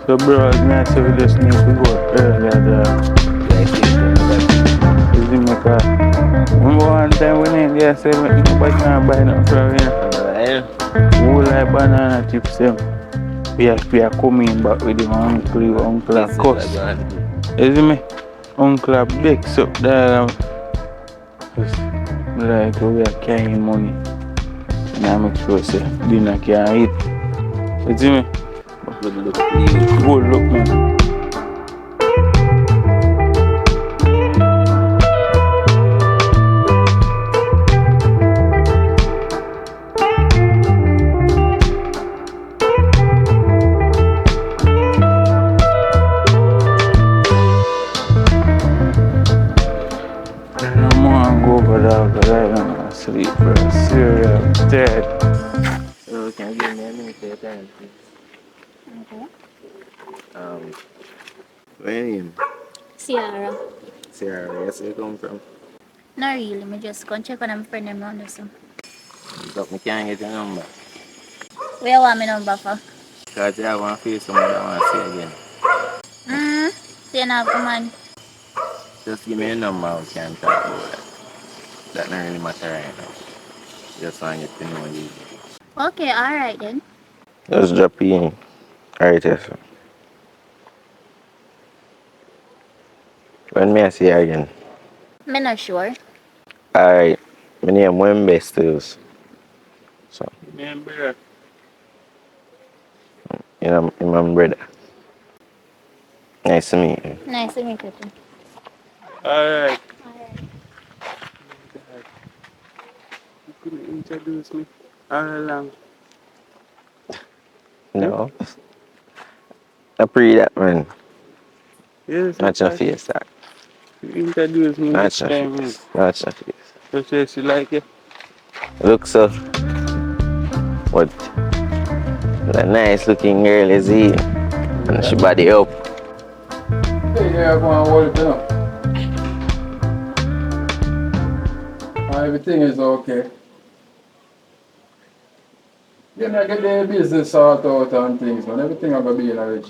So bro, it's nice to just need to go earlier there. Is it make a remember one time when in there say nobody can buy nothing from here. Who like banana chips them? We are coming back with him uncle a cuss. Is it me? Uncle a bex up there. Like we are carrying money. And I make sure say dinner can eat. Is it me? Good look man. Sleep, bro. Serious. Dead. So can you give me a minute of your time, please? Okay. Where your name? Ciara. Sarah, where you come from? Not really. Me just go and check on my friend them around this one. But me can't get your number. Where you want me number for? Because you have one face someone that want to see again. Say now, come on. Just give me a number, we can talk about that. That don't really matter right now. Just want you to know you. Okay, alright then. Just drop you in. Alright, yes. Sir. When may I see you again? Me not sure. Alright. My name is Wembe Stills. So, Remember. you're my brother. Nice to meet you. Nice to meet you too. Alright. Alright. You couldn't introduce me all along. No. I pre that man. Yes, Not your face, that. you introduce me Not this your time. face. Not your face. So say she like it. Look so. What? The nice looking girl is here. And she body up. Hey, yeah, go and hold it up. Everything is okay. You know, get the business sort out and things, man. Everything are going to be in a rich.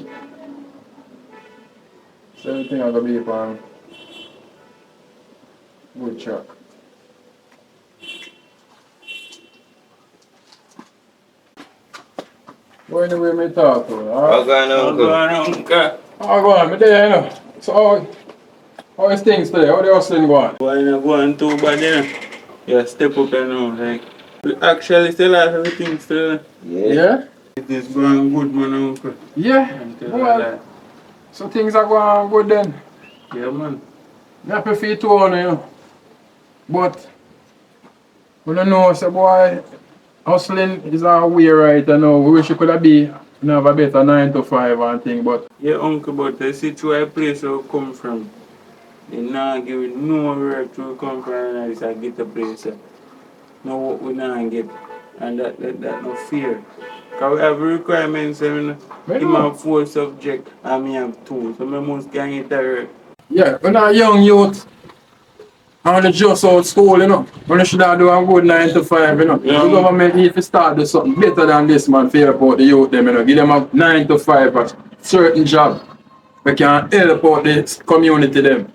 So everything are going to be on good track. Go anywhere me talk to you, alright? Go on, uncle. Oh, go on, me there, you know. So, how is things today? How the hustling going? Why not going too bad, you know? Yeah, step up, you know, like. We actually still have everything still. Yeah? It is going good, man, uncle. Yeah? Well, so things are going good then. Yeah, man. Me happy for you too, you know. But, we don't know, so boy, hustling is our way right, you know. We wish it could have been have a better 9 to 5 and thing, but Yeah, uncle, but the situation place where we come from, they not give it no work to come from and it's a get a place. No what we not get. And that no fear. Because we have requirements, I mean, him have 4 subjects and me have 2. So I must get it direct. yeah, when a young youth, and when just out school, you know, when you should have do a good 9 to 5, you know. Yeah. The government need to start do something better than this, man, for help out the youth, them, you know. Give them a 9 to 5, a certain job. We can help out the community, them.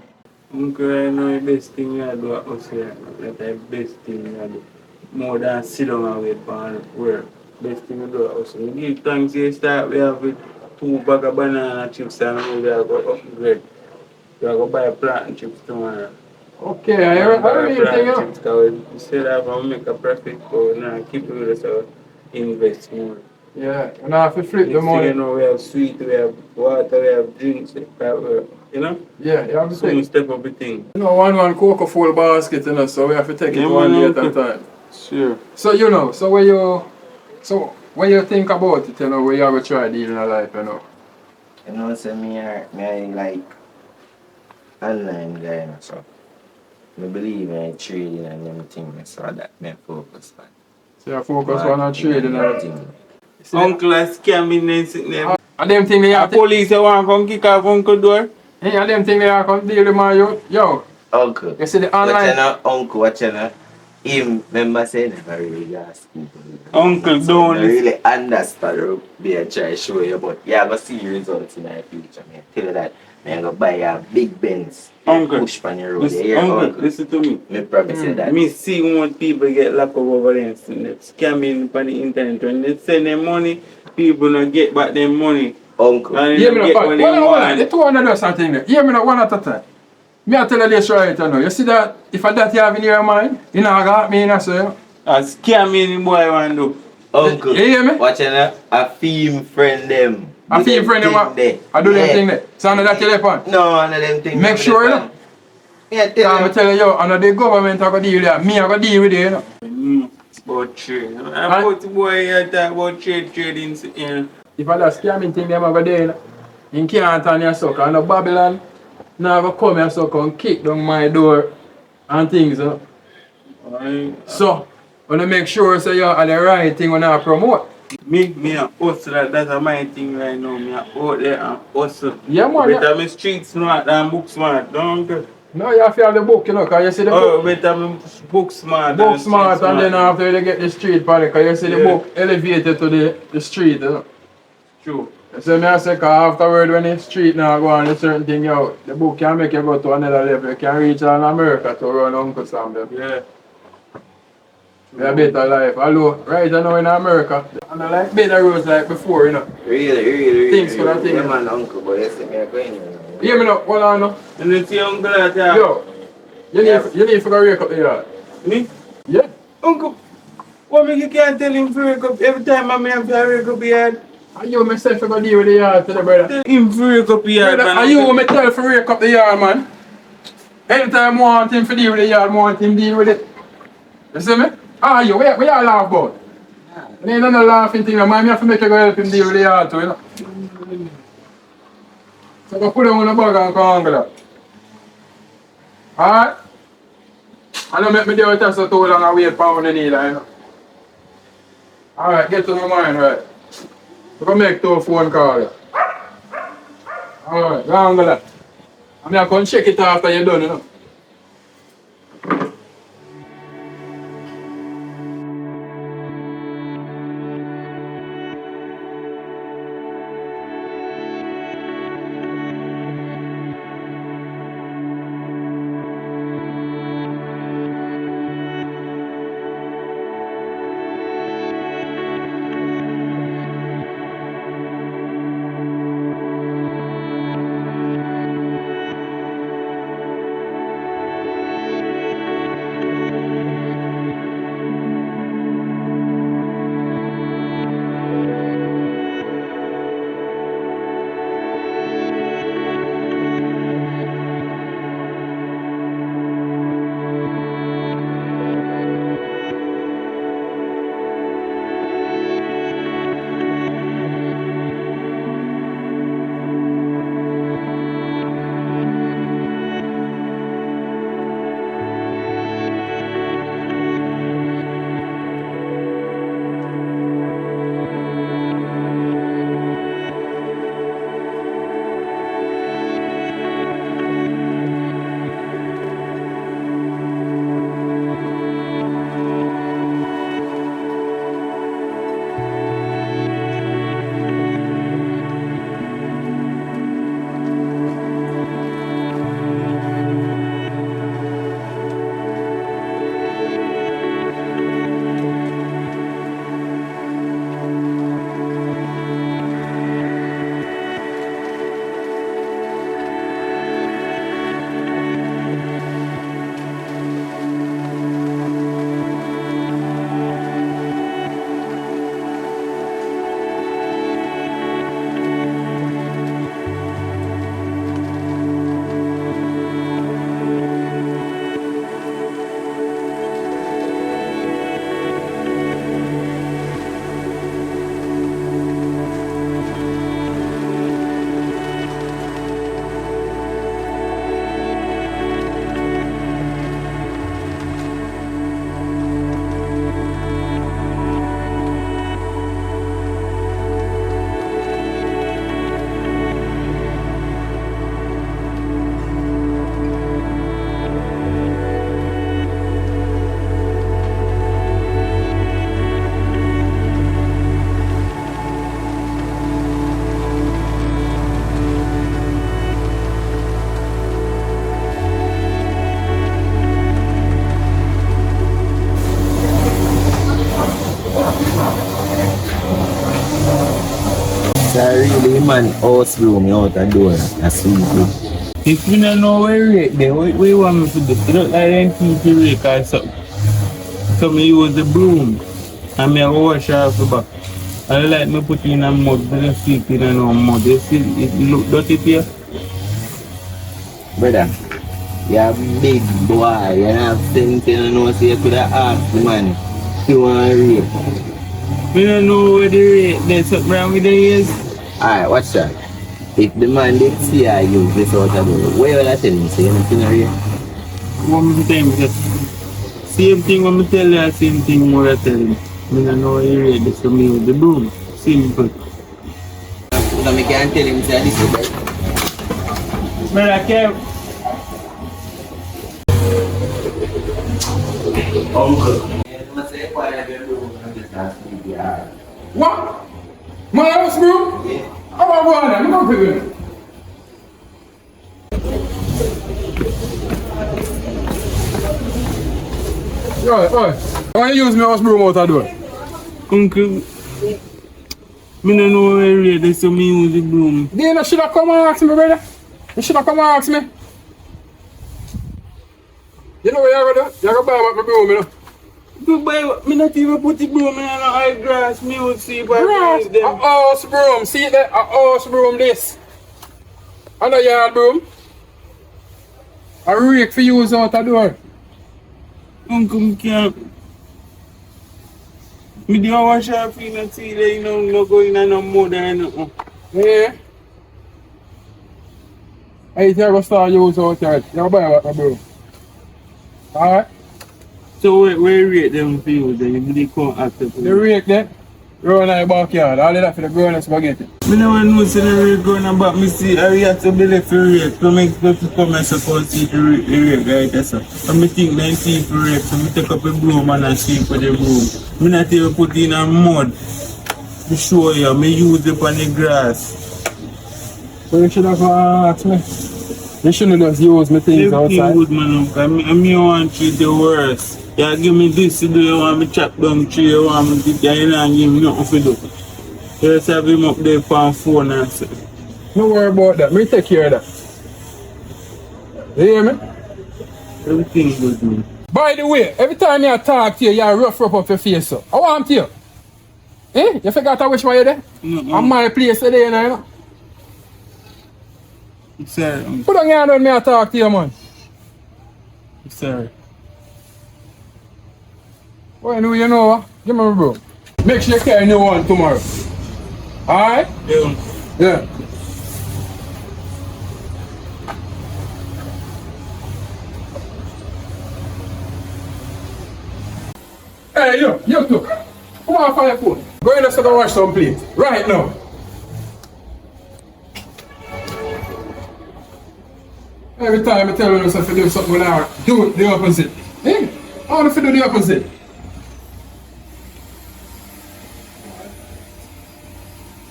Uncle, I know the best thing I do at us here. That's the best thing I do. More than sit down and wait for work. Best thing I do at us. We give thanks you start, we have with 2 bag of banana chips and we are going to upgrade. We are going to buy plantain chips tomorrow. Okay, I really think, you know. Because we still have to make a profit, but now keep it with us, so invest more. Yeah, and I have to flip the Next thing money. you know, we have sweet, we have water, we have drinks, you know? Yeah, you have to Soon take. step up the thing. You know, one cocoa full basket, you know, so we have to take it Yeah, one man, day at a uncle. time. Sure. So, you know, so when you think about it, you know, where you have to try deal in your life, you know. You know, say me like online guy, you know, so I believe in trading and them things, so that me focus on. So you focus on trading and everything. Uncle is scamming them. And them thing they A have to, police you want come kick off uncle door? and them thing they have to deal with my youth. Yo, Uncle. you see the Watch online. out, uncle, watch out. Him, remember saying never really got school. Uncle So don't I listen. really understand or be a try show you, but you have to see results in the future, man. Tell you that, man, go buy a big Benz. Uncle, Push on your road. You listen, hear, uncle, uncle? listen to me. Me promise you that. Me see when people get locked up over there and scamming on the internet. When they send them money, people don't get back their money. Uncle. And they Hear me don't now, get what they hold on. The want. 200 or something there. Hear me now, one at a time. Me I tell you this right now. You see that, if I that you have in your mind, you know I got me in a say. A scamming boy want do. Uncle. You hear me? Watch out, a film friend them. I Do feel them friend them, thing there. I do them Yeah. thing there. So I know that telephone. No, none of them things. Make sure you know. Yeah, Because tell I'm you. telling you, I know the government are going to deal with that. Me I going to deal with it, you know. About trade. I put the boy here talk about trading. Yeah. If I that scamming thing, them are going to do, you know. You can't turn your sucker. And the Babylon, now go come here sucker and kick down my door and things, you know. So, when I make sure so you are the right thing when I promote. Me a hustle, that's my thing right now. Me a out there and hustle. Yeah, man. Better me street smart than book smart, don't you? No, you have to have the book, you know, because you see the Oh, book. better me book smart Book than street smart and then after you get the street part, because you see the Yeah. book elevated to the street, you know. True. So me I say, cause afterward when the street now go on a certain thing out, the book can make you go to another level. You can reach all America to run Uncle Sam there. Yeah. You have better life. Although, right now in America, and I like better roads like before, you know. Really. Things could have taken. Yeah, man, uncle, but you see me a going here. Hear me now, hold on now. And you see uncle that Yo, you need to go wake up the yard. Me? Yeah. Uncle, what make you can't tell him to wake up every time I have to wake up yard? Are you myself to go deal with the yard today, brother? Tell him to wake up yard, Brother, man. are you me tell for wake up the yard, man? Anytime I want him to deal with the yard, I want him to deal with it. You see me? Ah, you, what you laugh about? It ain't no laughing thing, man. I have to make you go help him deal with the yard too, you know. So go put him on the bag and come on with that. Alright? I don't make me deal with that so too long and wait for one need, you know. Alright, get to my mind, right? We can make 2 phone calls. Alright, go on with that. I'm going to check it after you're done, you know. So really man house room you out the door. That's sweet. If you don't know where rake there, what you want me to do? You look like them people rake or something. So me use the broom and me wash off the back. I like me put in a mud, but I sleep in a no mud. You see, it look dirty here. Brother, you're a big boy. You have sense, you know, so you could have asked the man to want to rape. Me don't know where the rake there's something wrong with the ears. Alright, watch that. If the man did see I use this out of the door, what you will tell him? Say anything or you? What me tell him? Just same thing when me tell you, same thing what I tell him. Me don't know where the rake there's so me with the broom. Simple. So me can't tell him say this is bad. But I can't. Uncle. What? My house, bro? Yeah. How about one? I'm not going. Right. Why you use my house broom out the door? Uncle, me don't know where rake there's so me use the broom. Then you should have come and ask me, brother. You should have come and ask me. You know what you're going to do? You're going to buy my broom, you know. But me not even put the broom in the high grass. Me would see if I Grass, use them. a house broom. See that? A house broom this. And a yard broom. A rake for use out the door. Uncle, me can't. Me do wash off in and see that you know no go in and no mud or nothing. Yeah. I think you're going to start use out there. You're going to buy my broom. Alright? So where rate them for you then? You really can't accept The rake there. Round in the backyard. All of that for the grown spaghetti. me never know see the rake going about me see I have to be left for rake. So make people come and support see the rake right there. So me think then see for rake. So me take up a broom and I sweep for the broom. Me not even put in a mud. To show you, me use it on the grass. So you should have asked me. You shouldn't just use my things Everything outside. good man uncle. I want to treat the worst. You give me this to do, you want me chop down tree, you want me to do, you don't give me nothing to do. You just have him up there on phone and say. Don't worry about that. Me take care of that. You hear me? Everything good man. By the way, every time I talk to you, you rough up your face up. I want you. Eh? You forgot which way you're there? I'm my place today, you know? I'm sorry, uncle. Put on your hand when I talk to you, man. I'm sorry. Well, you know what? Give me my bro. Make sure you carry new one tomorrow. Alright? Yeah, uncle. Yeah. Hey, you too. Come on, for your phone. Go in and wash some plate. Right now. Every time I tell you to do something now, do the opposite. Eh? I want to do the opposite.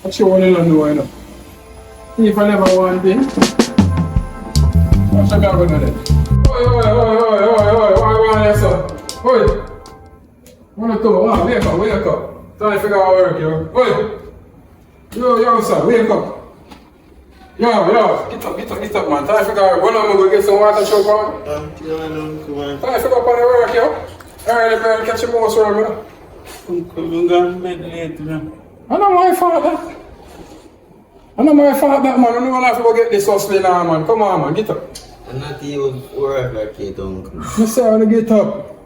What you want to know, you know? If I never want this, what should I go to then? Oi, what want you, sir? Oi! One or two, wake up. Time to figure out work, yo. Oi! Yo, sir, wake up. Yo, get up, man. Time to figure out. When I'm going to get some water, show on. Time to figure up on the work, yo. Early bird, catch your mouse worm, you know. Uncle, I'm going to bed late now. I know my fault that. Man. I don't know if I get this hustling now, man. Come on, man. Get up. I'm not even work like it, uncle. You say I want to get up.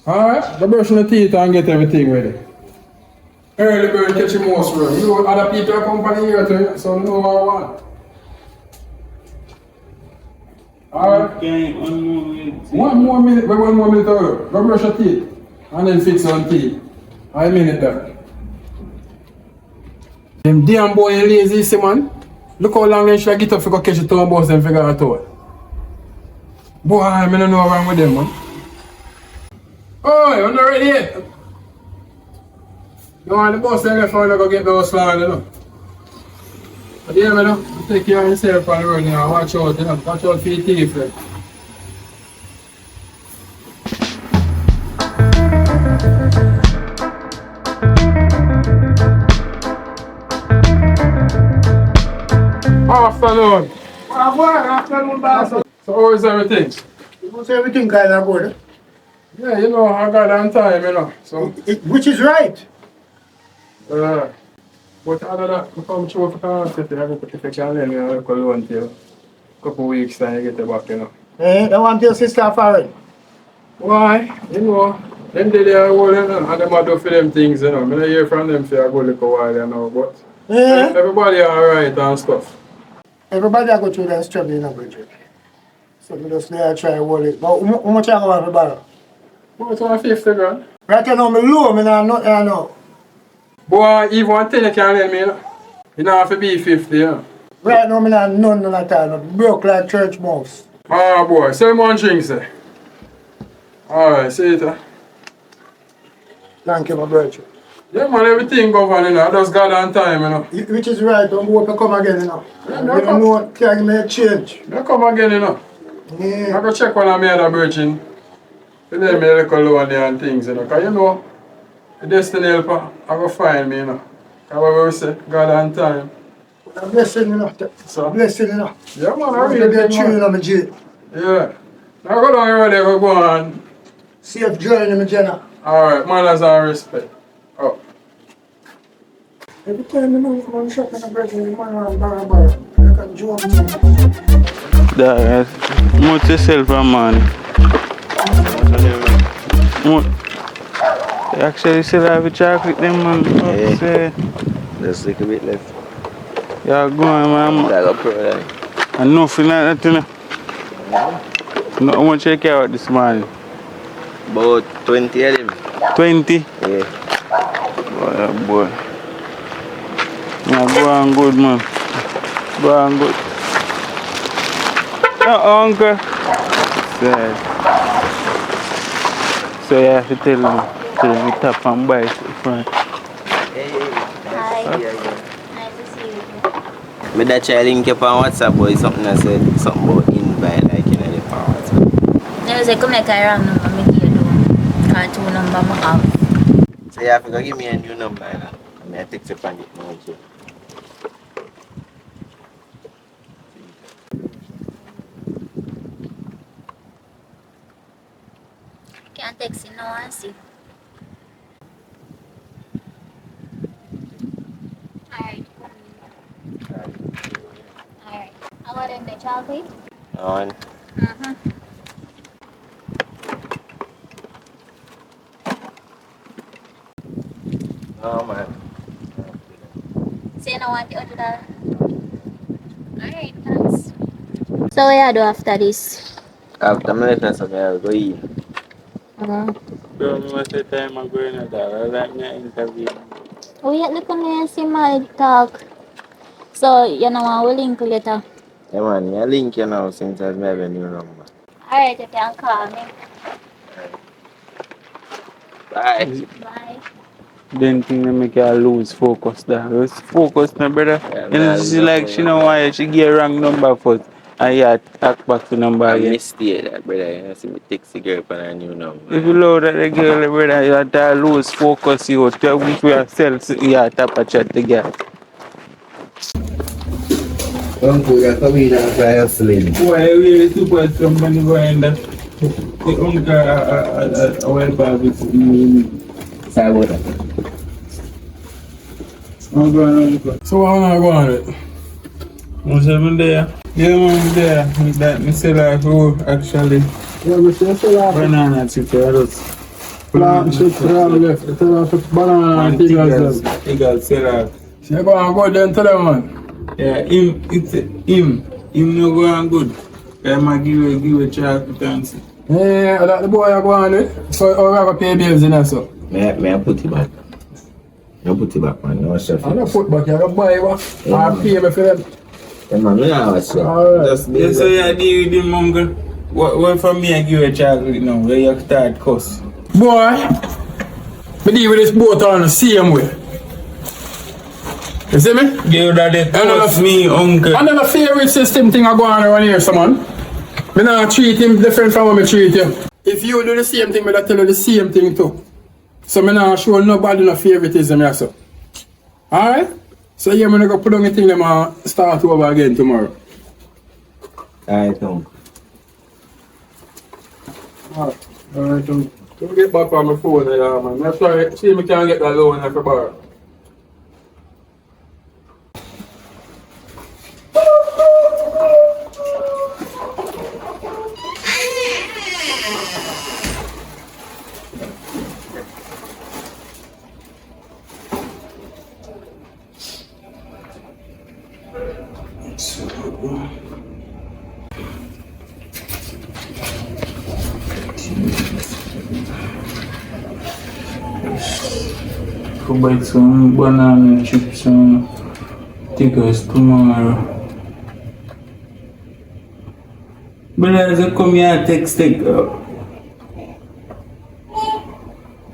Alright, go brush your teeth and get everything ready. Early bird catch your mouse worm. You know other people are company here too, so you know what I want. Alright. Okay, one more minute. One more minute, go brush your teeth. And then fix on teeth. I mean it that. Them damn boy and lazy, see man. Look how long they should get up to go catch the town bus and figure out out. Boy, I don't know what's wrong with them, man. Oh, you're not ready yet. You want the bus and go get those land, you know. But yeah, man, take care of yourself on the road, you know. Watch out, you know. Watch out for your teeth, right? afternoon. Afternoon, boss. So how is everything? What's everything kind of good? Yeah, you know, I got on time, you know. So, Which is right. but other than that, I come through for if I can lend me a little loan till a couple of weeks time you get it back, you know. I want your sister foreign. Why? You know, them day they are holding and them a do for them things, you know. I don't hear from them for a good little while, you know, but everybody alright and stuff. Everybody I go through that struggle in a budget. So we just there try to hold it. But how much I go have to borrow? But it's only 50 grand. Right now, I'm low, I know nothing I know. Boy, even one thing you can lend me, you know. You don't have to be 50, you know. Right now, I'm not none at all. I'm broke like church mouse. Ah, boy, sell me one drink, sir. Alright, see you later. Thank you, my brother. Yeah, man, everything govern, you know. I just got on time, you know. Which is right, I'm going to come again, you know. Yeah, You don't know, can make a change. I come again, you know. I Yeah. go check one of my other virgin. To them me a little loan there and things, you know. Because you know, the destiny helper, I go find me, you know. Because what we say, God on time. A blessing, you know. So, Blessing, you know. yeah, man, I I'm really going to get get you man. in my jail. Yeah. Now go down here, they go on. Safe journey, my Jenna. Alright, manners and respect. Oh. Every time you know you come on shop in a brother, you man bar. You can joke me. That much yourself a man. You actually still have a chocolate them man. Yeah. Say, Just a little bit left. yeah, go on man. That got pro like. And nothing like that, you know. No, how much you care about this morning? About 20 of them. 20? Yeah. Boy. Yeah, go on good, man. Go on good. No, uncle. So you have to tell me tap and buy front. Hey, Hi. nice to see you again. Nice to see you. Me that try link up on WhatsApp, boy. Something I said, something about invite, like, you know, the on WhatsApp. No, say come make a wrong number, me give you the cartoon number I have. So you have to go give me a new number, you know. And I text you on it now, too. Can't text you now and see. Alright. Alright. How about them the chocolate? On. Mm-hmm. No, man. Say you don't want the $100. Alright, thanks. So what you do after this? After my left, so I will go eat. Bro, me must say time I'm going at that. I like me interview. We yet look on me and see my talk. So you know I will link later. Yeah, man. I link you now since I have a new number. Alright, you can call me. Bye. Bye. Then thing that make her lose focus there. Lose focus now, brother. Yeah, You know, she like she know why she get wrong number first. And yeah, talk back to number I again. missed that, brother. You see me text the girl on a new number. If you load at the girl, brother, you have to lose focus. You tell me for yourself, you have to tap a chat the girl. Uncle, you're coming out for hustling. Boy, I really super some money going there. The uncle, I went back with Sorry about that. I'm going uncle. So how am I going with it? I'm 7 there. Yeah, man, there. That me say like who actually Yeah, we still have banana chip. I just Plant shit for all left. You tell them to banana and tigers them. Tigers sell out. So you go and go then tell them, man. Yeah, him no go on good. I might give a chocolate and see. Yeah, that the boy I go on with. So I have to pay bills in there, so. May I put it back? I put it back, man. No chef. I don't put back here, I don't buy it. I pay me for them. Yeah, man. We don't have a chef. Alright. Just Yeah, so you deal with him, uncle. What for me I give a chocolate now? Where you start cuss? Boy, me deal with this boat on the same way. You see me? Give that it know cuss me, uncle. And then a favorite system thing I go on around here, so man. Me not treat him different from how me treat you. If you do the same thing, me I tell you the same thing too. So me not show nobody no favoritism here, so. Alright? So yeah, I'm gonna go put on the thing them and start over again tomorrow. Alright, Tom. Alright, don't get back on my phone there, man. I'm sorry, see if I can get that loan at the bar. Go buy some banana chips and take us tomorrow. But as I come here, text take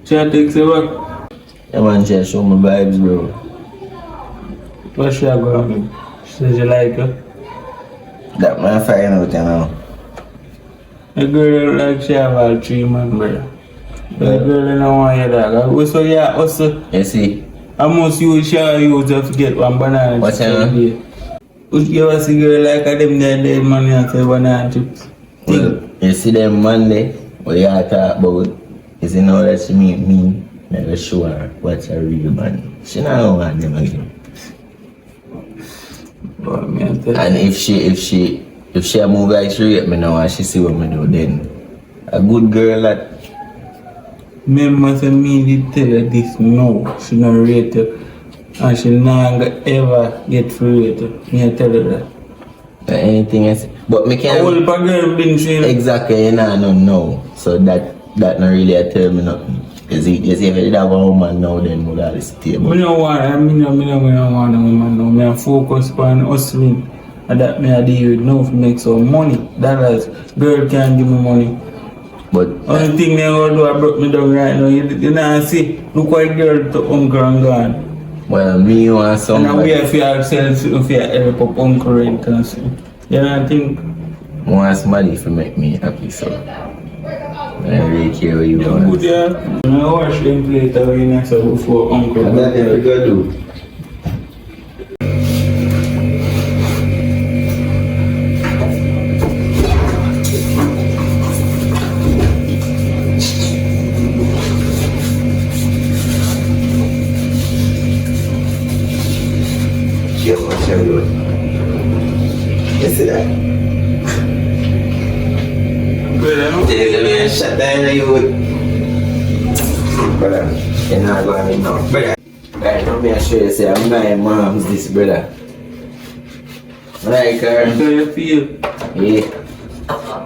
Chat text what? Yeah, man, just show my vibes, bro. What she go do? She said you like her. That man find out, you know. A girl like she have all 3 man, brother. The girl don't want your dog. Also, yeah, also. You see? I must use share you to get one banana What's chips. that? You ever see girl like them dead money and say banana chips? Well, you see them Monday, what you talk about is, you know, that she me, never show her what's a real man. She don't want them again. But me I tell And if she a move like she rate me now and she see what me do, then a good girl that remember say me did tell her this no, she not rate you. And she not gonna ever get free rate you. Me I tell her that. anything else. But me A can't. whole girl been saying Exactly, you know. So that not really a tell me nothing. Because if you did have a woman now, then would have stay. me no want a woman now. Me I focus on hustling. And that me I deal with now to make some money. Dollars. Girl can't give me money. But Only thing they gonna do I broke me down right now. You know see, look what girl to uncle and gone. well, me want And somebody. we have to ourselves if you help up uncle rent and so. You know I think Want somebody to make me happy, so I don't really care what you you're want. good, yeah. I watch them play it away next before uncle. And that's what you gotta do. Yeah, what's your doing? You see that? Good, I know. There's a man shut down the youth. Brother, you're not going to know. Brother, right, let me show you, say, I'm my mom's this, brother. Like her. How you feel? Yeah.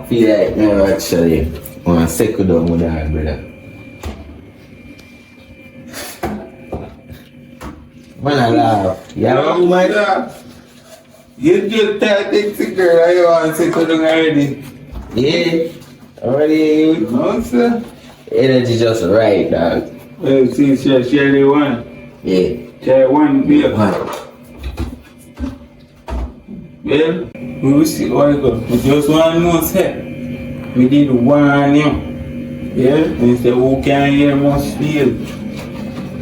Feel like me actually want to settle down with her, brother. Man, I laugh. Yeah, man. You just tell things to girl and you want to settle down already. Yeah. Already, No, sir. energy just right, dog. Well, see, she the one. Yeah. She one beer. Man. Well, we will see how it goes. We just want to know, say, we did warn you. Yeah? And say, who can hear must feel.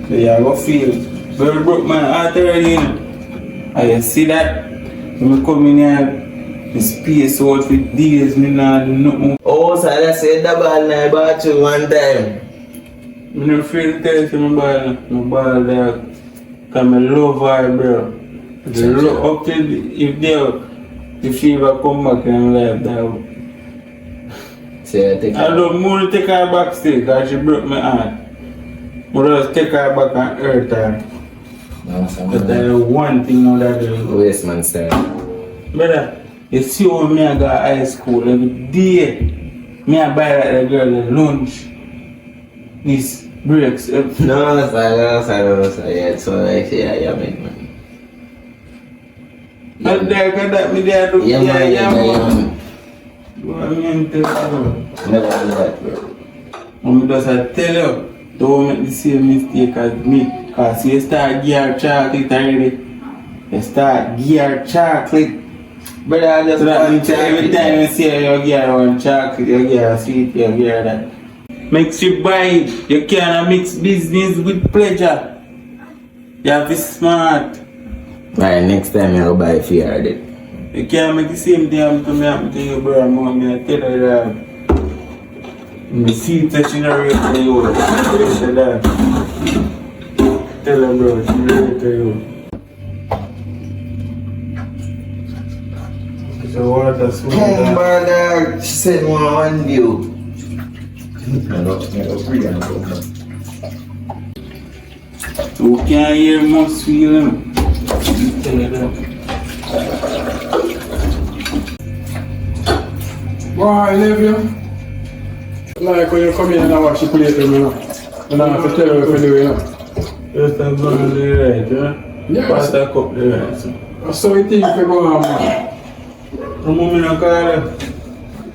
So you go feel. Very broke my heart already, you know. And you see that? When we come in here, the space out for days, me not do nothing. Oh, so I said the ball I bought you one time. I'm not afraid to tell you my ball there. Because I love her, bro. The up till the fever come back and life that. So I think I don't more take her back still because she broke my heart. But I just take her back and hurt her. no, But that is one thing now that I do. waste man style. Brother, you see how me I go to high school every day. Me I buy that girl the lunch. This breaks. No, sir. Yeah, so like, yeah, man. Not there, got that me there do. Yeah, man. man. What I mean to tell you. Never do that, bro. I'm just I tell you, don't make the same mistake as me. Because you start gear chocolate already. You start gear chocolate. Brother, I just So that want means every time you see you gear one chocolate, you gear sweet, you gear that. Makes you buy it. You can't mix business with pleasure. You have to be smart. Alright, next time I'll buy it for you already. You can't make the same thing happen to you, bro. I'm going to tell you that. The seat that she not ready to you. Tell her that. Tell her, bro, she ready to you. So what a smooth Oh, brother, she said one view. I don't free and You can't hear most feeling. Tell her that. Boy, Olivia. Like when you come in and I watch the plate with me, you know. And I have to tell you what to do, you know. Just a gun on the right, huh? Yeah. Pass that cup the right, so. So you think you go on, man? No moment I call her.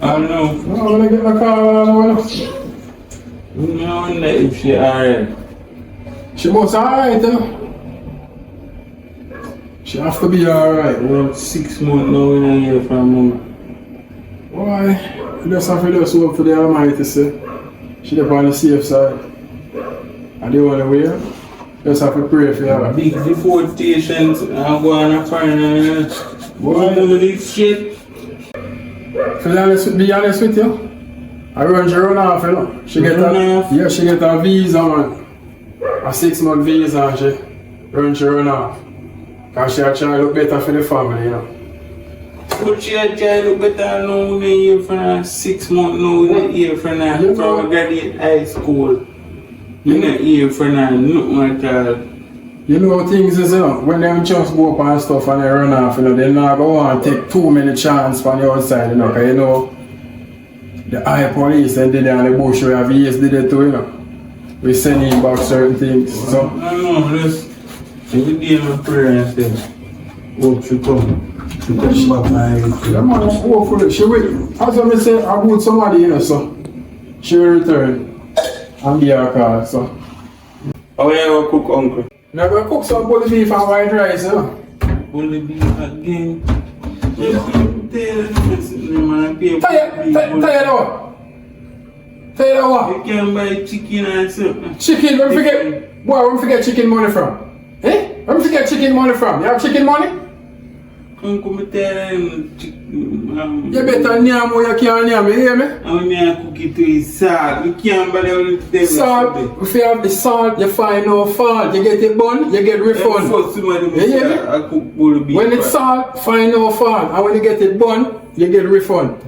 I don't know. No, when I get my car, I wonder if she alright. she must alright, you know. She have to be alright. About 6 months now we don't hear from mama. Why? You just have to just hope for the Almighty, say. She dey on the safe side. And the only way, just have to pray for her. Big deportations and go on a foreign. What do with this shit? To be honest with you, I run off, you know. She get she get a visa, man. A 6-month visa, and she run off. Cause she a try to look better for the family, you know. But she a try to look better now we here for 6 months now we here for now. From graduate high school. We not here for now, nothing at all. You know how things is, you know, when them just go up and stuff and they run off, you know, they not go on take too many chances from the outside, you know, because you know, the high police and then on the bush we have years did it too, you know. We send him back certain things, so. I know, just every day my prayer and say, hope she come. She come back my The man hopefully, she will, as I say, about somebody, you know, so. She will return and be her call, so. How you go cook, uncle? Now go cook some bully beef and white rice, you know. Bully beef again. Tell you what? You can buy chicken and something. Chicken, where we forget, boy, where we forget chicken money from? Eh? Where we forget chicken money from? You have chicken money? Uncle, me tell them chicken. You better name what you can't name, you hear me? And when I cook it to his salt, you can't bother with them. Salt, if you have the salt, you find no fault. You get it bun, you get refund. You hear me? I cook bully beef. When it's salt, find no fault. And when you get it bun, you get refund.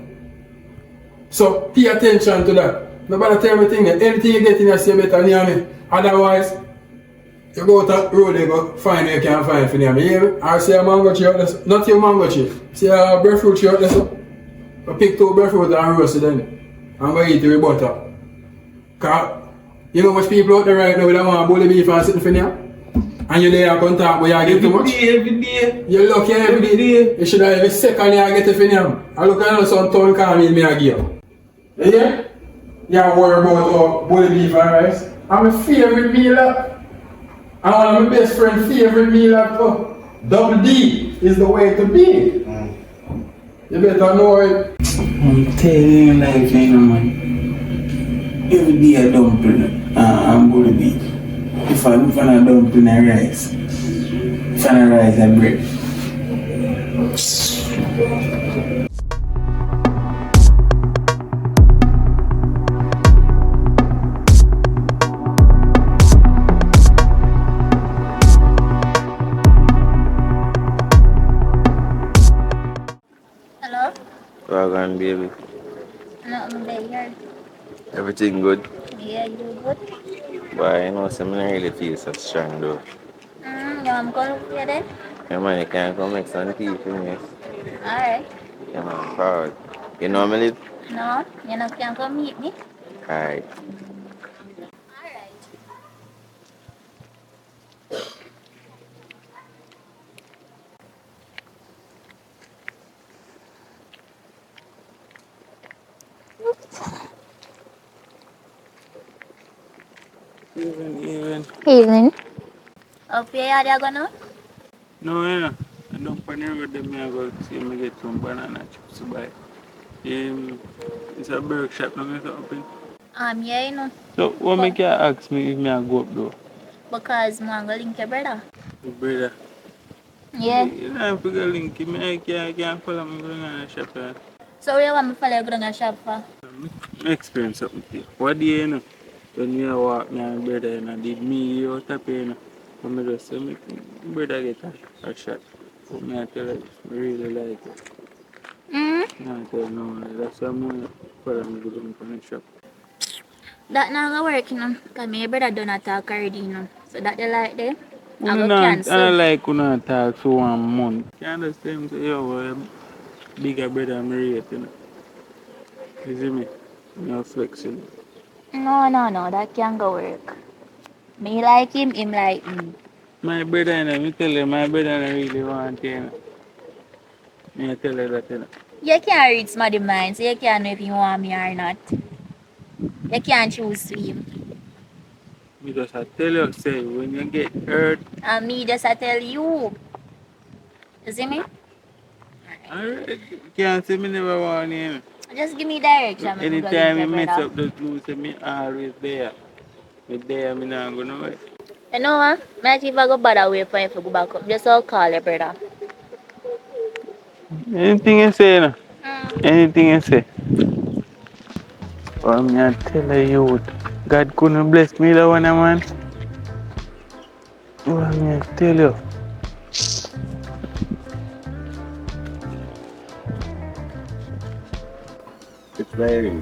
So pay attention to that. Nobody tell me thing. Anything you get in here, you better name it. Otherwise, you go to the road, you go find what you can find for them. You hear me? I see a mango tree out there. Not your mango tree. See a breadfruit tree out there. So. I pick 2 breadfruit and roast it then. I'm going to eat it with butter. Cause you know much people out there right now that want bully beef and sitting for them? And you there can talk but you get too much? Every day. You lucky every day. You should have every second you get it for them. I look at some town call me I give you. You hear? You worry about bully beef and rice. And my favorite meal and one of my best friend's favorite meal Double D is the way to be. You better know it. I'm telling you life, you know, man. Every day I dumpling and bully beef. If I look for a dumpling and rice. If I rice and bread. Hello? Well on, baby. Nothing there. Everything good? Yeah, you good? But you know, I'm not really feel so strong though. You want to go here then? Yeah, man, you can't come make some tea for me. Alright. Yeah, man, proud. You know me live? No, you not can come meet me. Alright. Alright. Even. Evening. Up here, are you gonna? No, yeah. I don't panic with them. I go see me get some banana chips to buy. It's a burger shop now, it's open. Yeah, you know. So, what make you ask me if I go up though? Because I'm going to link your brother. Your brother. Yeah. You don't have to go link me. I can't follow me going on the shop. So where you want me follow you go down the shop for? Experience something to you. What do you know? When you walk me and brother and did me you out of pain. So I just say my brother get a shot. So I tell you, I really like it. Mm. I tell you, no, that's why I'm follow me go down from the shop. That not gonna work, you know. Cause my brother done attack already, you know. So that they like there. I Una go not, I cancel. like una talk for 1 month. Can't understand say yo bigger brother I'm rate, you know. You see me? You're flexing. No, that can't go work. Me like him like me. My brother and me tell you, my brother and really want you, you know. Me I tell you that, you know. You can't read somebody's mind, so you can't know if you want me or not. You can't choose to him. Me just I tell you, say when you get hurt, And me just I tell you. You see me? alright, can't say me never want you, you know. Just give me direction, I'm go link Anytime your you mess brother. up the clues, say me always there. Me there, me not go nowhere. You know what? Might if I go bother wait for you to go back up. Just I'll call your brother. Anything you say, you know. Mm. Anything you say. But me I tell you, God couldn't bless me that one, man. Well, me I tell you. It's very.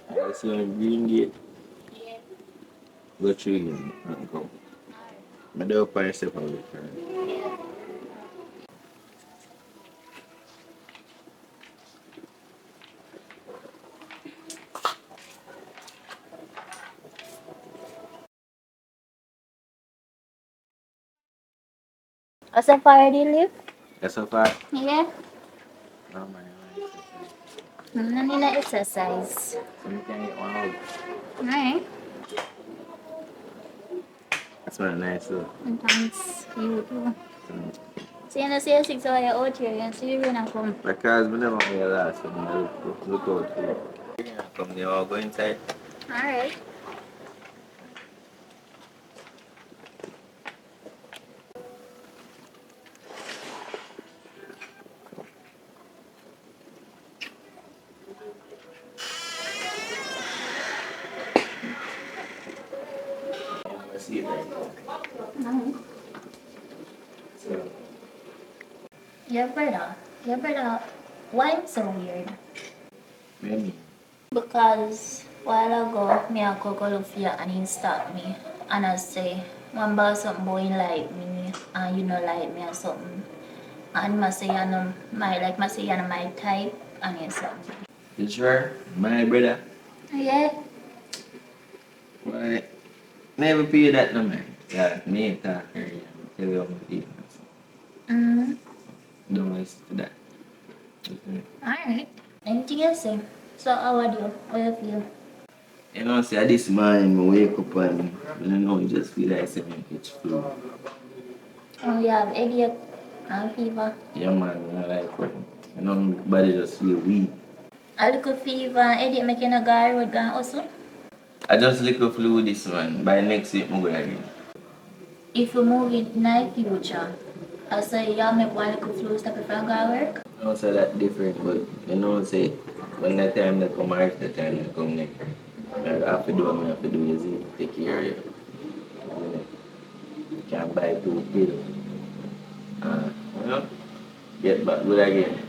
I see on Green Gate. Go through him and go. I don't find step on it. What's up, fire do you live? That's so far. Yeah. Oh man, No need no exercise. so you can get one out. Alright. That's not nice though. And thanks you too. So you know say 6 hours you're out here, you see you when I come. Because we never want your last one. I look out for you. Yeah, come there, I'll go inside. Alright. I see it right Mm-hmm. so, Your brother, why him so weird? maybe. Because while ago, me a go look for you and he stop me. And I say, one about something boy like me and you know like me or something. And I say you know I say you know my type and you something. You sure? My brother? Yeah. Why? Never pay that no man. Yeah, me talk her. Tell you how my feelings. Mm. Don't listen to that. Alright. Anything you say? So how are you? How you feel? You know, see, this morning I wake up and you know, you just feel like saying it's flu. Oh you have headache and fever. Yeah, man, you know, like, you know, my body just feel weak. A little fever and headache make you no go road go hustle. I just little flu this one. By next week, I'm going again. If you move in the future, I say you make one little flu step if you go work. I know say that different, but you know, say, when the time that come, or if the time that come next, I have to do what I have to do is take care of you. You can't buy two pills. You know, get back good again.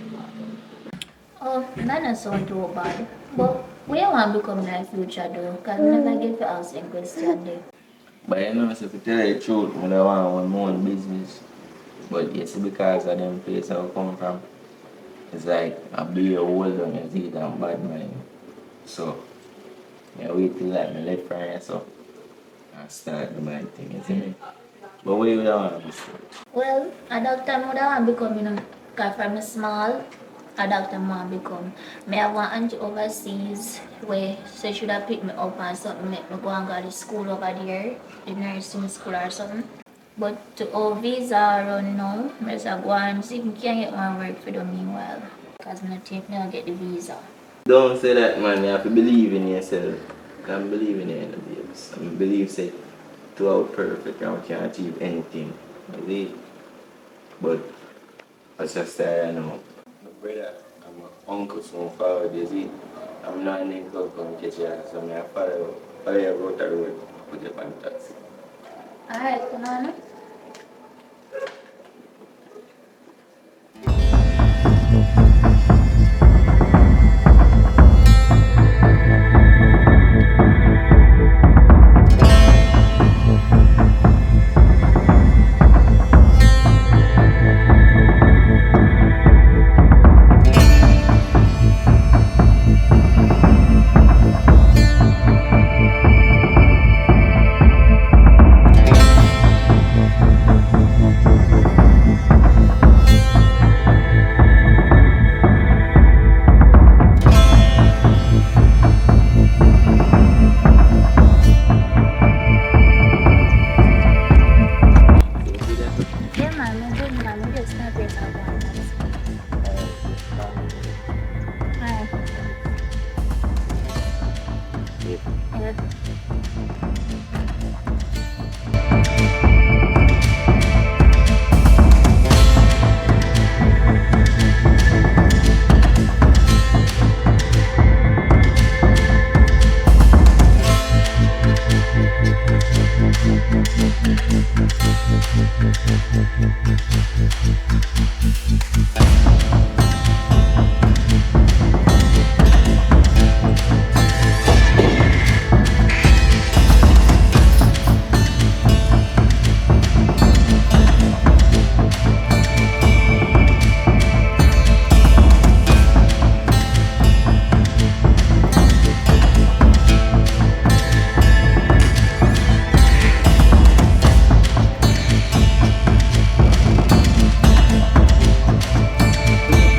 Oh, that doesn't sound too bad. But we don't want to become in the future though, because we never get to ask them question there. But you know, so if you tell you the truth, I don't want one more business. But you see, because of them place I come from, it's like a beer older and see that bad mind. So, yeah, wait till like my left friend so I start the my thing, you see me? But what you want to say? Well, a doctor would want to become, you know, because from small, a doctor want to become. Me have one auntie overseas where she should have picked me up and something, make me go and go to school over there, the nursing school or something. But to all visa run now, I just go and see if I can get one work for them meanwhile. Because I don't think I get the visa. Don't say that, man. You have to believe in yourself. I'm believing in the babes. I believe say two out perfect and we can achieve anything. You see? But as I say, I know. My brother and my uncle soon forward, you see. I'm not in club come catch you, so I follow you road the road, put you on taxi. Alright, Kunana. You see that? Yeah, man, I'm good, man. I'm just not place I want taxi. Alright. Yeah. Yeah.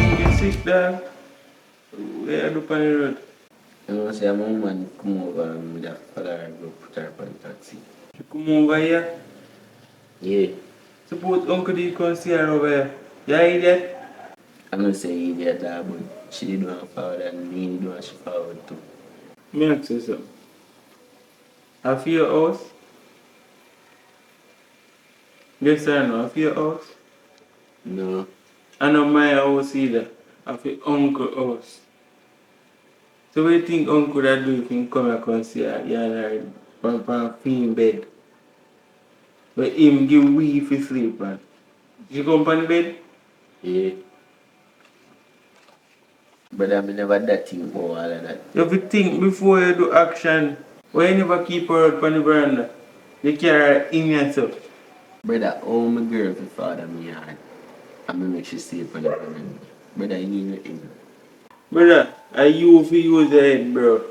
You get sick dog. Where are you on the road? You know, say my woman come over and we have to follow her go put her on taxi. She come over here. Yeah. Suppose Uncle D come see her over here. You idiot? I'm not saying idiot that, but she did one forward and me did one she forward too. Me ask you something. Have your house? Yes or no? Have your house? No. I know my house either. Have your uncle house. So what do you think uncle that do if he come and come see her? You know, from film bed. But him give we if he sleep man. You come on the bed? Yeah. But I mean never that thing for all of that. You have to think before you do action. Why you never keep her out on the veranda? You carry her in yourself. Brother, oh my girl for father me hard. I'm gonna make she stay upon the veranda. Brother, you need nothing. Brother, are you if you use your head, bro?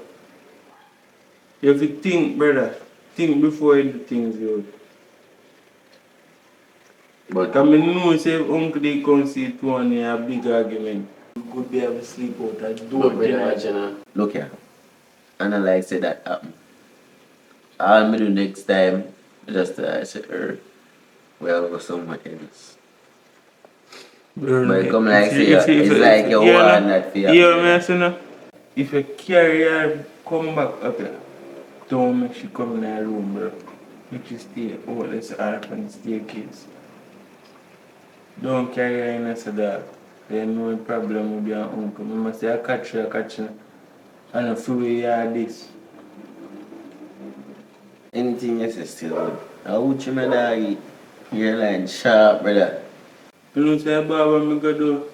You have to think, brother. Think before you do things, yo. But Because I know say if uncle they come see two and a big argument. You could be able to sleep out and do but it brother, tonight. watch you know. Look here. And I like say that happen. All me do next time, just I say her. Well go somewhere else. Bro, But come if like you, say if you, if it's you, like if you you, yeah, want no, that for you your hear me say no? If you carry her, come back up here. Don't make she come in her room, bro. Make she stay out, let's her on the staircase. Don't carry her in as a dog. Then no problem with your uncle. I must say, I catch you. And I feel you are this. anything you say still good. I would you my dog your line sharp, brother. You know, say, Baba, me go do.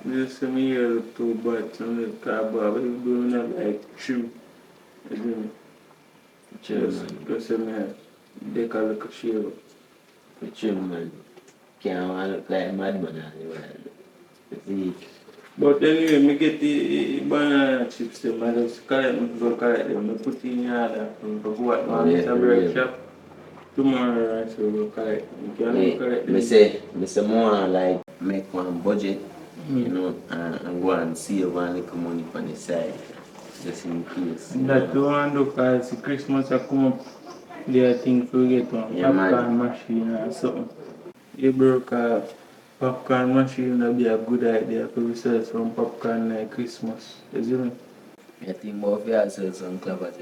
Just say me here look too bad. So I'm like, Baba, you doing that like true. You do me? Chill man. Just say me here. They call it a shave. Chill man. Can't want look like madman all the while. See, But anyway, me get the banana chips them. I just collect me go collect them. I put in your order. I go at oh my yeah, Mr. for Bread real. shop. Tomorrow, right, so we go collect them. You can go Me, collect me them. say, me say more like make one budget, you Mm. know, and go and save one little money on the side, just in case, you That know. the one do cause Christmas I come up. They think we get one Yeah, man. popcorn machine or something. You broke a popcorn machine, that'd be a good idea for we sell some popcorn like Christmas. You see me? I think about if you sell some clovers,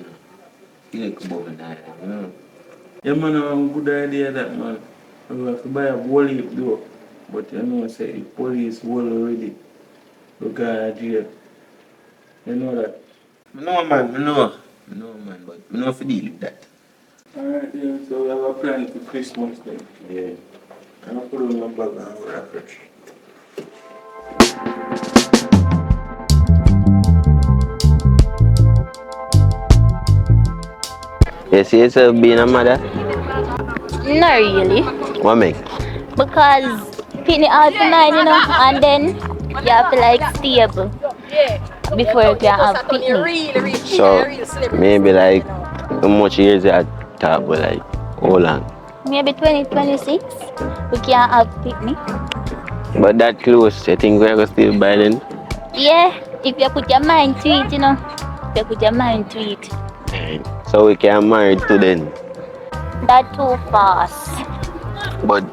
you look above an island. Yeah, man, I have a good idea that, man. We have to buy a whole heap though. But you know, say the police will already look at jail. You know that. I know, man, but I know if you deal with that. Alright, yeah, so we have a plan for Christmas then. Yeah. And I'll put on my bag and we'll wrap it. You see yourself being a mother? Not really. What make? Because picking it out for 9, and then you have to like stable before you can have picnic. So maybe like how much years you had talk about like how long? Maybe 2026 we can have picnic. But that close, you think we're gonna still by then? Yeah, if you put your mind to it. If you put your mind to it. So we can marry to then. That too fast. But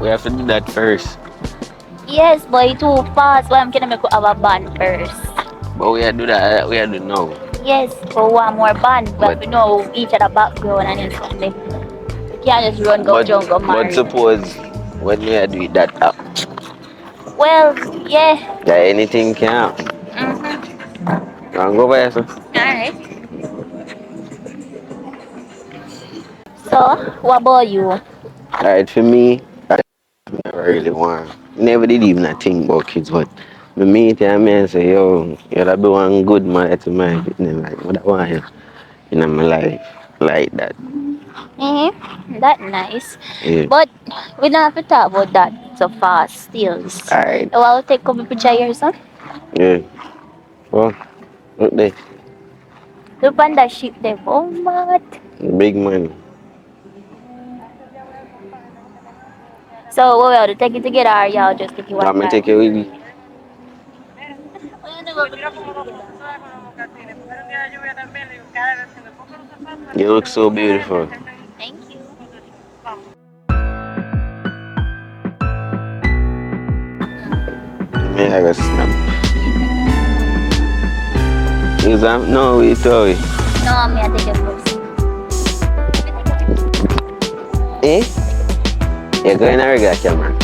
we have to do that first. Yes, boy, too fast. Why I'm gonna make you have a band first? But we have to do that, we have to know. Yes, for one more band, but But- we know each other background and then something. You can't just run go jump go marry. But suppose when we are doing that Well, yeah. that anything can happen. Wanna go by yourself? Alright. So, what about you? Alright, for me, I never really want. Never did even think about kids, but me meet him and say, yo, you'll be one good mother to my fitness. Like, what I want you in my life, like that. That nice. Yeah. But we don't have to talk about that so fast still. Alright, You want to take a couple picture here, son? yeah. Well, look there, Look on that ship there. Oh, what? big money. So, what we have to take it together or y'all just take it one I'm gonna time? take it with you. You look so beautiful. Thank you. Me have a snap. Is that no we toy? No, I'm going to take it first. Eh? You're going to regular camera.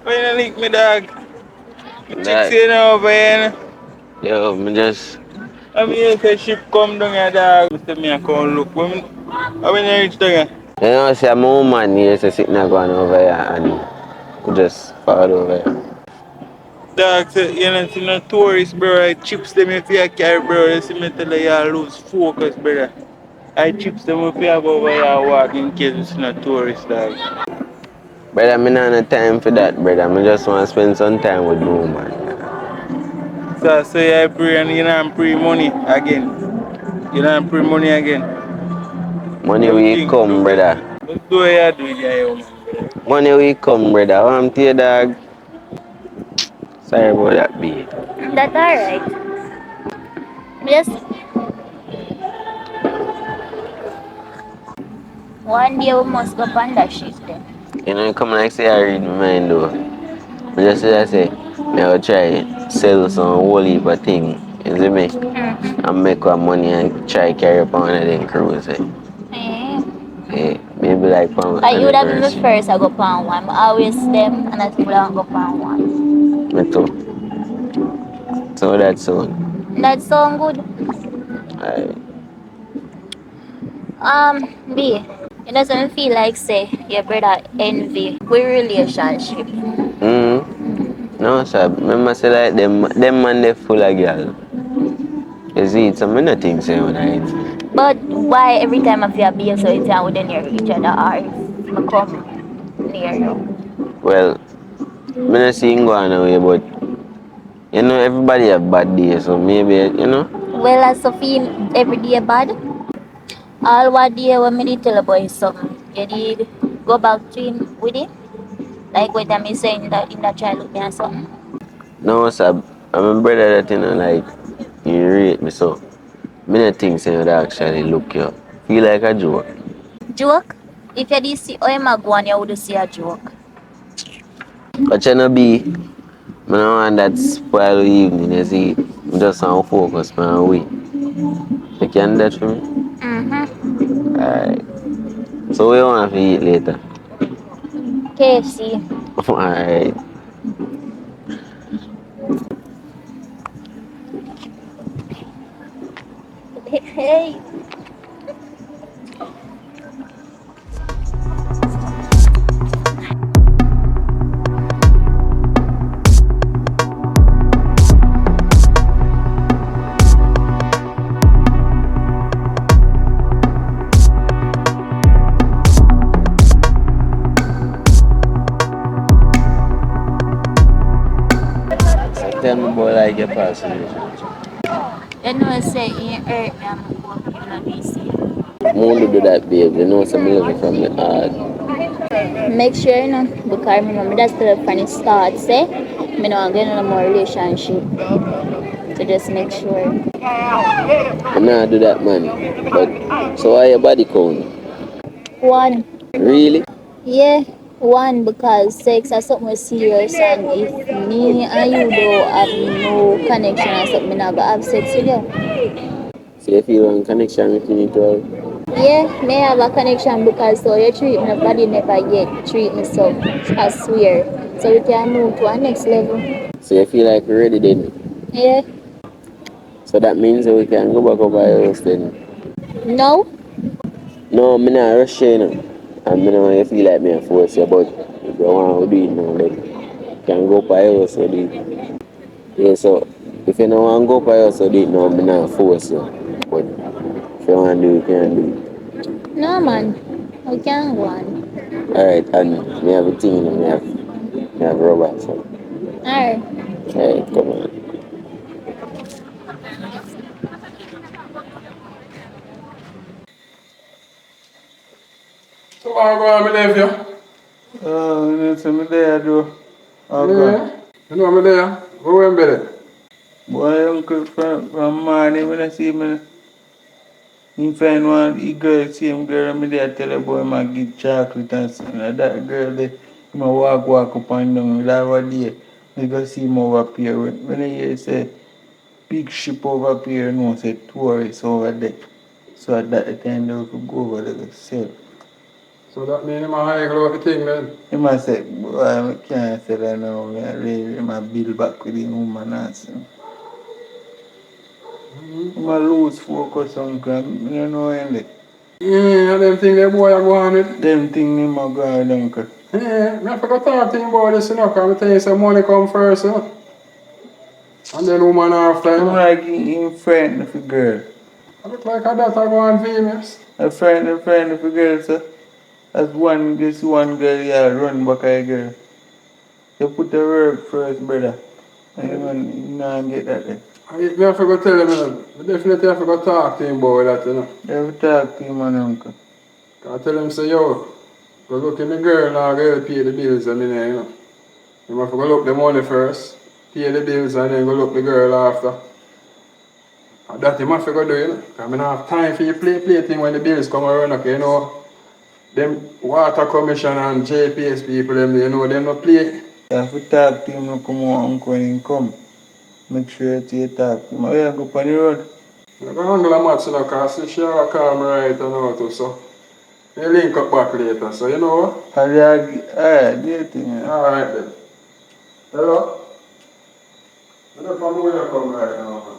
When you link me, dog? My Dog. chicks in over here. Yo, me just I mean, if the ship come down here, dog. Mr. Me, I come look. When you reach there? you know see my woman here is sitting there going over here and we just fall over here. Dog, say, you don't see no tourists, bro. I chips them if you carry, bro. You see me tell you, you lose focus, brother. I chips them if you have over here walk in case you see no tourists, dog. Brother, me not no time for that, brother. I just want to spend some time with my woman. So you pray and you don't pray money again. You don't pray money again. Money will Everything come, do- brother. Let's do what you do, yeah, man. Money will come, brother. What I'm telling you, dog. Sorry about that, B. That's alright. Yes. One day we must go on that ship then. You know, come like say I read my mind though. I just say, me I'll try sell some whole heap of thing, you see me? And make our money and try carry up on one of them cruise. Yeah, maybe like on You would have been the anniversary. first I go on one. I always them and I think I go on one. Me too. So that's soon. That sound good. Alright. B, it doesn't feel like say your brother envy we relationship. No, sir. Remember say like them man they full of girl. You see, so me not think so when I But why every time I feel be so it's we don't near each other or if I come near you? well, me not seeing go on away, but you know everybody have bad days, so maybe you know. Well, as Sophie, every day bad. All what day when me did tell a boy something, you did go back to him with it? Like what I'm saying that in that childhood me or something? No, sir. I'm a brother that you know like you rate me so. Me not think so would actually look you. Feel like a joke. Joke? If you did see how him a go on, you would see a joke. But you know be, me no want that spoil evening, you see. Me just want to focus on we. You can do that for me? Mm-hmm. Alright. So we want to eat later. KFC. Alright. Hey. So tell me about like your past relationship. You know, say you hurt me, I'm going to be seen. More to do that, babe. You know, some love you from the heart. Make sure, you know, because remember that's the funny start, say, me not get no more relationship. So just make sure. I nah do that, man. But so why your body count? One. Really? Yeah, one because sex is something serious and if me and you don't have no connection or something, me not gonna have sex with you. So you feel one connection between it all? Yeah, may have a connection because so you treat me nobody never yet treat me so I swear. So we can move to our next level. So you feel like you're ready then? Yeah. So that means that we can go back over your house then? No? No, I'm not rush you, you know. And I know you feel like me a force you, but if you want to do it now, then you can go by your house or do it. Yeah, so if you don't want to go by your house or do it now, I'm not force you. But if you want to do it, you can do it. No man. We can go on. Alright, and me have a thing, you know, me have rubber, so. Alright. Alright, come on. Tomorrow go on, me left you. Oh, you know, so me there do. Okay. Yeah. You know me there. Who went better? Boy, uncle from morning when I see me, he find one he girl, same girl, me there tell her boy ma give chocolate and something. And that girl there, me walk up and down. That one day, me go see him over here. When I hear say big ship over here, no say tourists over there. So at that time they could go over there to sell. So that mean him a haggle out the thing then. He must say, boy, I can't say that now. I really my bill back with the woman and something. I'm a lose focus on crime, you know, and Yeah, them thing that boy a go on with. them thing him a go on, uncle. Yeah, me forgot to talk to him about this, you know, because I tell you some money come first, you know. And then woman after, you I'm know. like him friend of a girl. I look like a daughter go on famous. A friend of a girl, so as one, this one girl, yeah, run back a girl. You put the work first, brother. And you man, you not get that there. Me have to go tell him, you know. I definitely have to go talk to him about that, you know. You have to talk to him, and uncle. I tell him, say, yo, go look in the girl now, girl pay the bills, and then, you know. You have to go look the money first, pay the bills, and then go look the girl after. And that you have to go do, you know. Because I don't have time for you play thing when the bills come around, okay, you know. Them water commission and JPS people, them, you know, them not play. You have to talk to him, no come on, uncle, when he come. Make sure that you talk to him. Oh, yeah, go on the road. I go handle a match, you know, because she will call me right and all too, so. We link up back later, so you know what? Alright, do your thing, yeah. Alright then. Hello? I don't know where you come right now, man.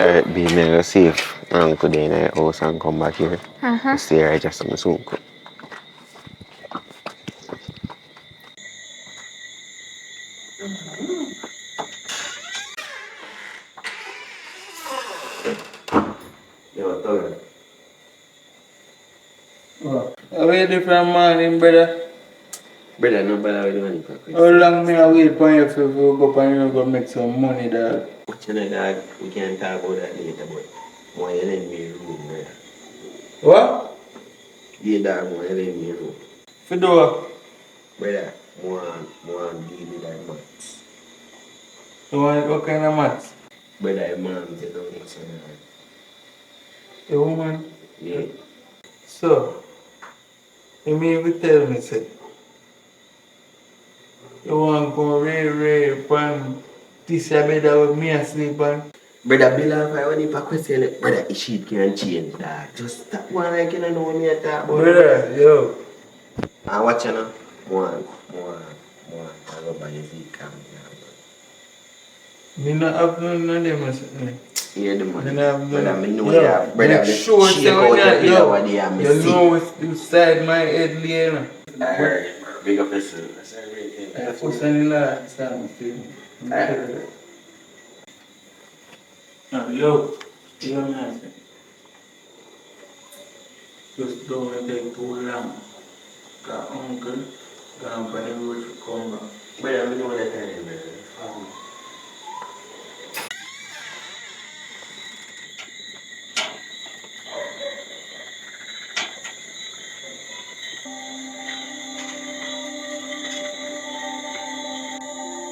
Alright, be me go see if my uncle dey in the house and come back here. Uh-huh. Stay right just on the soon cook. Yo, Toga. I wait from morning, brother. Brother, no bother with the money for How long me I wait for you for you go up and you go make some money, dog? You know, dog, we can talk about that later, but why you lend me a room, brother? What? Yeah, dog, why you lend me a room? Fedora, Brother, more deal with that maths. you want what kind of maths? Brother, mom, you know this one. A woman? Yeah. So, you mean to tell me, say, you want to go ray pan this bed with me asleep on? Brother, Bill, if I want to question it, brother, the sheet can change, dog. Just stop one like you don't know what me I talk about. Brother, yo. And watch you know. More. I go buy the Zeke cam. Me not have none of them. Hear the money. Me not have Brother, none. me know Yo, ya. Brother, make me sure shake say out when the you, pillow yo, what they are, me you see. know what's inside my head, Lena. Alright, big up yourself. That's everything. What's in the stand, Alright. Yo, man. Just don't take too long. Got uncle, gone by the road to come back. Brother, me know that time, brother.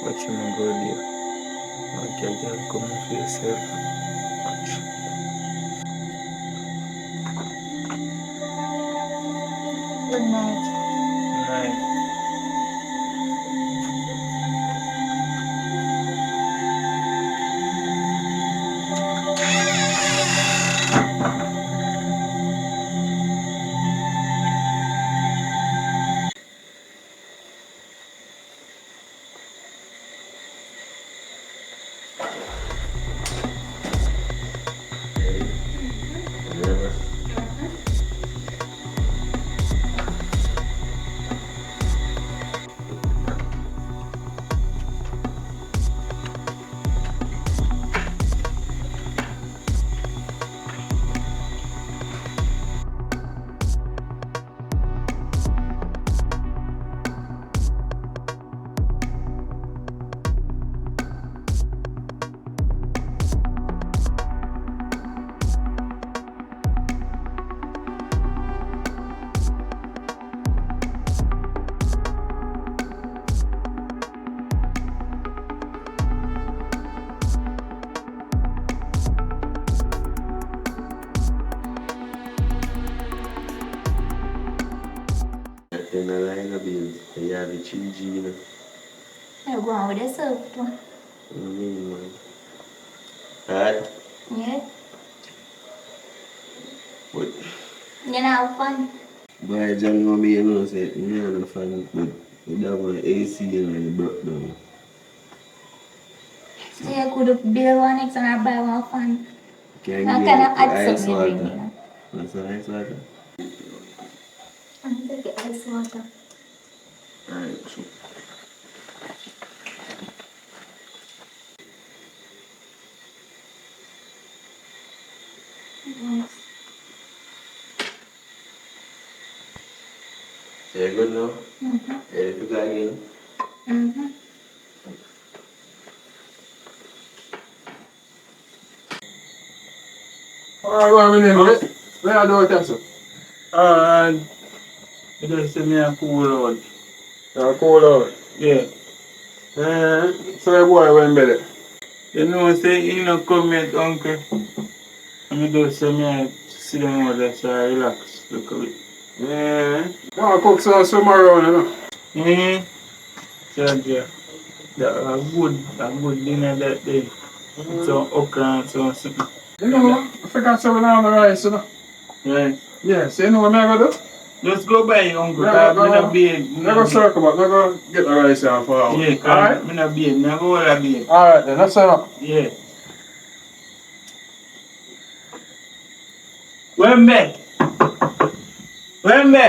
Watch him go there. Like you can come for yourself. Watch. Good night. Nice. Remember? In a line of bills, you have the 3G, you know. You go on with yourself, too. Man. Alright? Yeah? But, You know, have fun. boy, John, know me, you know, say, me and a fan, but we have an AC and it broke down. So you could build one next and buy one fan. Can I get kind of add ice something every water. minute. What's the ice water? I'm taking ice water. Alright, so. Yes. So you good now? Mm-hmm. Ready to go again? Mm-hmm. Alright, what we need? Where do it, sir? And you just say me a cool out. Cool out. Yeah. So the boy went better. You know, say he no come yet, uncle. And me just say me a sit down over there so I relax. Look at it. Yeah. I'll cook some around, you know. Mm-hmm. Yeah. That a good dinner that day. Some okra and some something. You know, I forgot something on the rice, you know. Right. Yeah, so you know what I'm going to do? Just go buy uncle. No, Me no be. go circle back, no go get the rice out for hours. Yeah, cause Alright? me no be. Me go all a be. Alright then, that's enough. Yeah. Wembe! Wembe!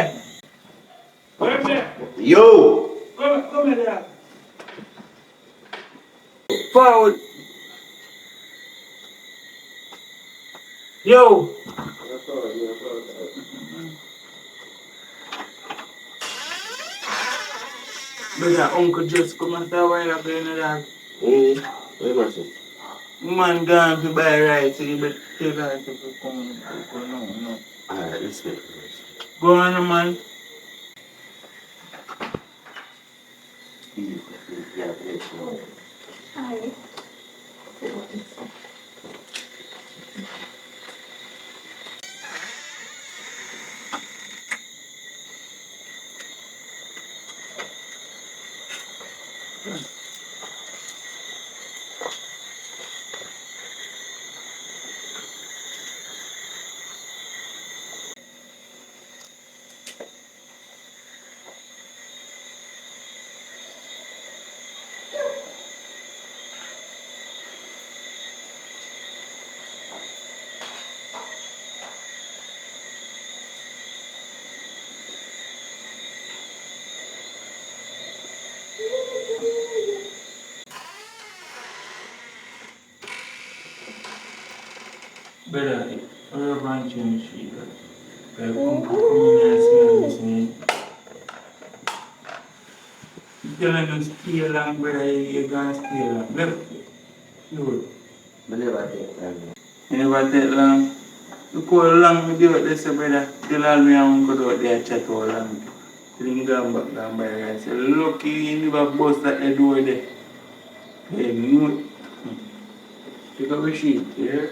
Wembe! Yo! Come here. Forward. Yo! Brother, Uncle just come and start while up in the dog. Where was it? Man gone to buy rice, so you better tell her to come. No. Alright, respect. Go on, man. Yeah, please. Hi. Brother, I'm going to change it. But come in and smell this, man. You telling them stay along, brother, you're going to stay along. Look, you Never take time. never take long. Look how long we do it, this, brother. Till all me and uncle out there chat how long. Till him go back down by rice. Lucky you never bust at the door there. Hey, no. Pick up a sheet, yeah?